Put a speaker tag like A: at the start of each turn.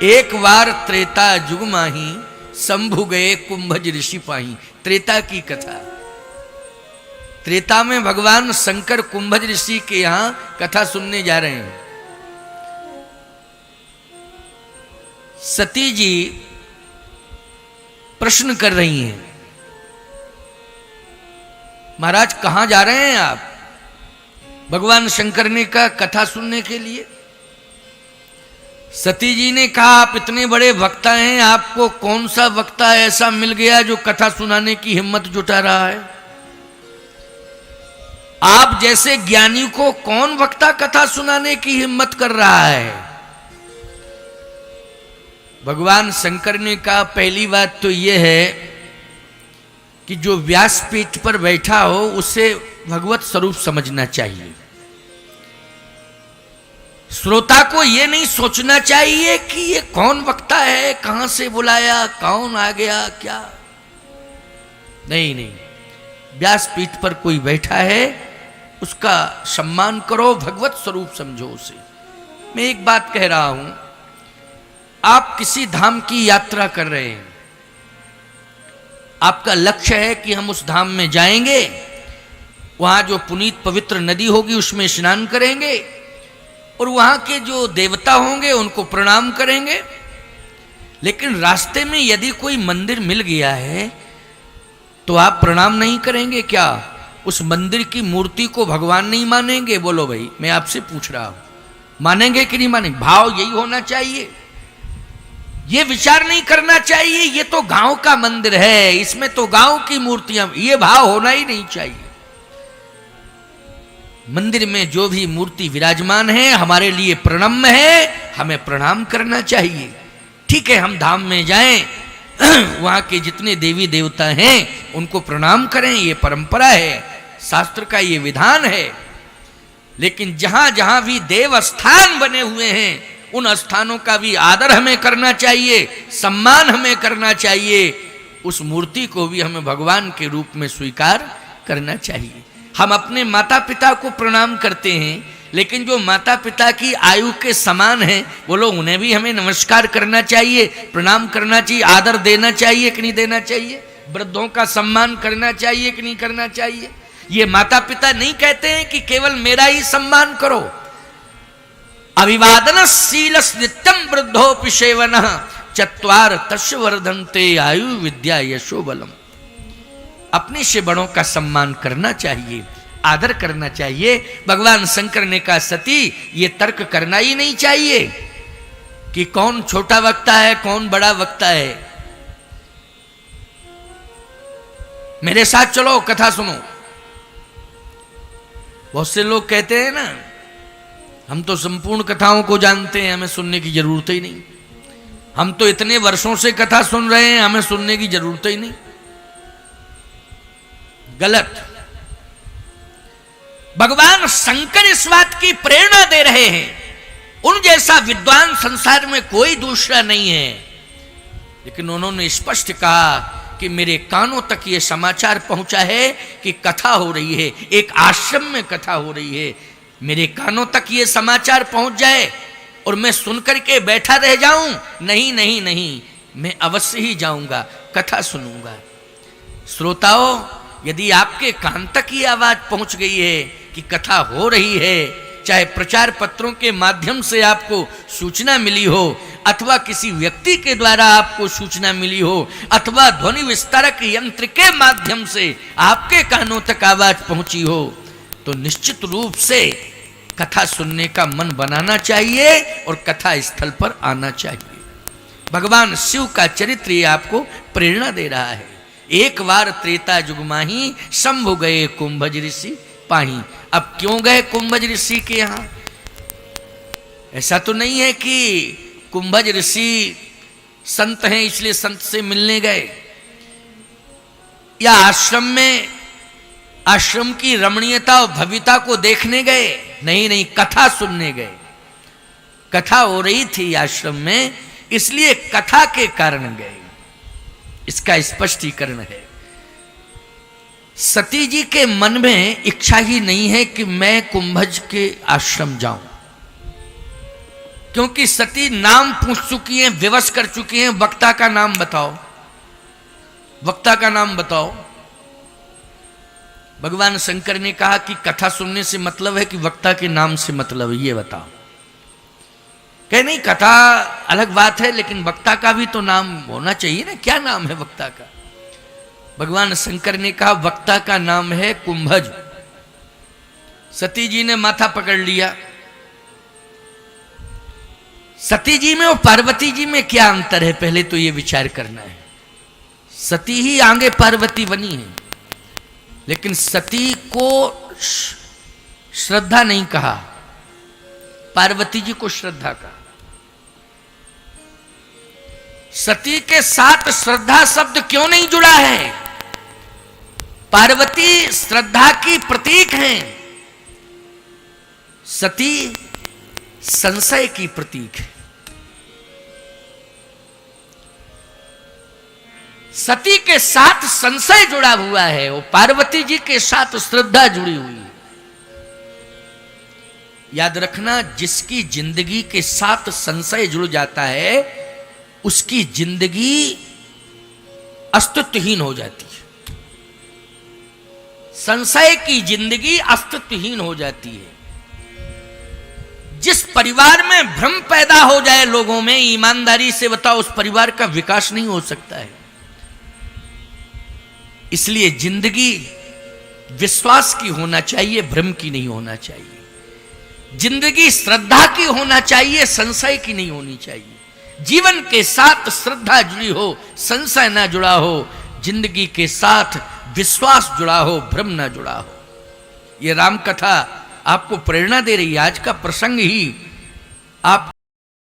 A: एक बार त्रेता जुग माही, शंभु गए कुंभज ऋषि पाही। त्रेता की कथा। त्रेता में भगवान शंकर कुंभज ऋषि के यहां कथा सुनने जा रहे हैं। सती जी प्रश्न कर रही हैं, महाराज कहां जा रहे हैं आप? भगवान शंकर ने कहा कथा सुनने के लिए। सती जी ने कहा आप इतने बड़े वक्ता हैं, आपको कौन सा वक्ता ऐसा मिल गया जो कथा सुनाने की हिम्मत जुटा रहा है? आप जैसे ज्ञानी को कौन वक्ता कथा सुनाने की हिम्मत कर रहा है? भगवान शंकर ने कहा पहली बात तो यह है कि जो व्यासपीठ पर बैठा हो उसे भगवत स्वरूप समझना चाहिए। श्रोता को यह नहीं सोचना चाहिए कि ये कौन वक्ता है, कहां से बुलाया, कौन आ गया, क्या। नहीं, व्यासपीठ पर कोई बैठा है उसका सम्मान करो, भगवत स्वरूप समझो उसे। मैं एक बात कह रहा हूं, आप किसी धाम की यात्रा कर रहे हैं, आपका लक्ष्य है कि हम उस धाम में जाएंगे, वहां जो पुनीत पवित्र नदी होगी उसमें स्नान करेंगे और वहां के जो देवता होंगे उनको प्रणाम करेंगे। लेकिन रास्ते में यदि कोई मंदिर मिल गया है तो आप प्रणाम नहीं करेंगे क्या? उस मंदिर की मूर्ति को भगवान नहीं मानेंगे? बोलो भाई, मैं आपसे पूछ रहा हूं, मानेंगे कि नहीं मानेंगे? भाव यही होना चाहिए। ये विचार नहीं करना चाहिए ये तो गांव का मंदिर है, इसमें तो गांव की मूर्तियां, ये भाव होना ही नहीं चाहिए। मंदिर में जो भी मूर्ति विराजमान है हमारे लिए प्रणम्य है, हमें प्रणाम करना चाहिए। ठीक है, हम धाम में जाएं, वहां के जितने देवी देवता हैं उनको प्रणाम करें, ये परंपरा है, शास्त्र का ये विधान है। लेकिन जहां जहां भी देव स्थान बने हुए हैं उन स्थानों का भी आदर हमें करना चाहिए, सम्मान हमें करना चाहिए। उस मूर्ति को भी हमें भगवान के रूप में स्वीकार करना चाहिए। हम अपने माता पिता को प्रणाम करते हैं, लेकिन जो माता पिता की आयु के समान हैं वो लोग, उन्हें भी हमें नमस्कार करना चाहिए, प्रणाम करना चाहिए, आदर देना चाहिए कि नहीं देना चाहिए? वृद्धों का सम्मान करना चाहिए कि नहीं करना चाहिए? ये माता पिता नहीं कहते हैं कि केवल मेरा ही सम्मान करो। अभिवादन शीलस नित्यम वृद्धोपि सेवनः चत्वार तस्य वर्धन्ते आयु विद्या यशो बलम। अपने से बड़ों का सम्मान करना चाहिए, आदर करना चाहिए। भगवान शंकर ने कहा सती ये तर्क करना ही नहीं चाहिए कि कौन छोटा वक्ता है कौन बड़ा वक्ता है। मेरे साथ चलो कथा सुनो। बहुत से लोग कहते हैं ना, हम तो संपूर्ण कथाओं को जानते हैं, हमें सुनने की जरूरत ही नहीं। हम तो इतने वर्षों से कथा सुन रहे हैं, हमें सुनने की जरूरत ही नहीं। गलत। भगवान शंकर इस बात की प्रेरणा दे रहे हैं, उन जैसा विद्वान संसार में कोई दूसरा नहीं है। लेकिन उन्होंने स्पष्ट कहा कि मेरे कानों तक यह समाचार पहुंचा है कि कथा हो रही है, एक आश्रम में कथा हो रही है। मेरे कानों तक ये समाचार पहुंच जाए और मैं सुनकर के बैठा रह जाऊं? नहीं नहीं नहीं, मैं अवश्य ही जाऊंगा, कथा सुनूंगा। श्रोताओं, यदि आपके कान तक ये आवाज पहुंच गई है कि कथा हो रही है, चाहे प्रचार पत्रों के माध्यम से आपको सूचना मिली हो अथवा किसी व्यक्ति के द्वारा आपको सूचना मिली हो अथवा ध्वनि विस्तारक यंत्र के माध्यम से आपके कानों तक आवाज पहुंची हो, तो निश्चित रूप से कथा सुनने का मन बनाना चाहिए और कथा स्थल पर आना चाहिए। भगवान शिव का चरित्र ये आपको प्रेरणा दे रहा है। एक बार त्रेता युग माही, शंभु गए कुंभज ऋषि पाही। अब क्यों गए कुंभज ऋषि के यहां? ऐसा तो नहीं है कि कुंभज ऋषि संत हैं इसलिए संत से मिलने गए, या आश्रम की रमणीयता और भव्यता को देखने गए। नहीं, कथा सुनने गए। कथा हो रही थी आश्रम में, इसलिए कथा के कारण गए। इसका स्पष्टीकरण है। सती जी के मन में इच्छा ही नहीं है कि मैं कुंभज के आश्रम जाऊं। क्योंकि सती नाम पूछ चुकी हैं, विवश कर चुकी हैं, वक्ता का नाम बताओ, वक्ता का नाम बताओ। भगवान शंकर ने कहा कि कथा सुनने से मतलब है कि वक्ता के नाम से मतलब है, ये बताओ। कहे नहीं, कथा अलग बात है, लेकिन वक्ता का भी तो नाम होना चाहिए ना, क्या नाम है वक्ता का? भगवान शंकर ने कहा वक्ता का नाम है कुंभज। सती जी ने माथा पकड़ लिया। सती जी में और पार्वती जी में क्या अंतर है, पहले तो ये विचार करना है। सती ही आगे पार्वती बनी है, लेकिन सती को श्रद्धा नहीं कहा, पार्वती जी को श्रद्धा कहा। सती के साथ श्रद्धा शब्द क्यों नहीं जुड़ा है? पार्वती श्रद्धा की प्रतीक हैं, सती संशय की प्रतीक है। सती के साथ संशय जुड़ा हुआ है और पार्वती जी के साथ श्रद्धा जुड़ी हुई है। याद रखना, जिसकी जिंदगी के साथ संशय जुड़ जाता है उसकी जिंदगी अस्तित्वहीन हो जाती है। संशय की जिंदगी अस्तित्वहीन हो जाती है। जिस परिवार में भ्रम पैदा हो जाए लोगों में, ईमानदारी से बताओ, उस परिवार का विकास नहीं हो सकता है। इसलिए जिंदगी विश्वास की होना चाहिए, भ्रम की नहीं होना चाहिए। जिंदगी श्रद्धा की होना चाहिए, संशय की नहीं होनी चाहिए। जीवन के साथ श्रद्धा जुड़ी हो, संशय ना जुड़ा हो। जिंदगी के साथ विश्वास जुड़ा हो, भ्रम ना जुड़ा हो। यह राम कथा आपको प्रेरणा दे रही है। आज का प्रसंग ही आप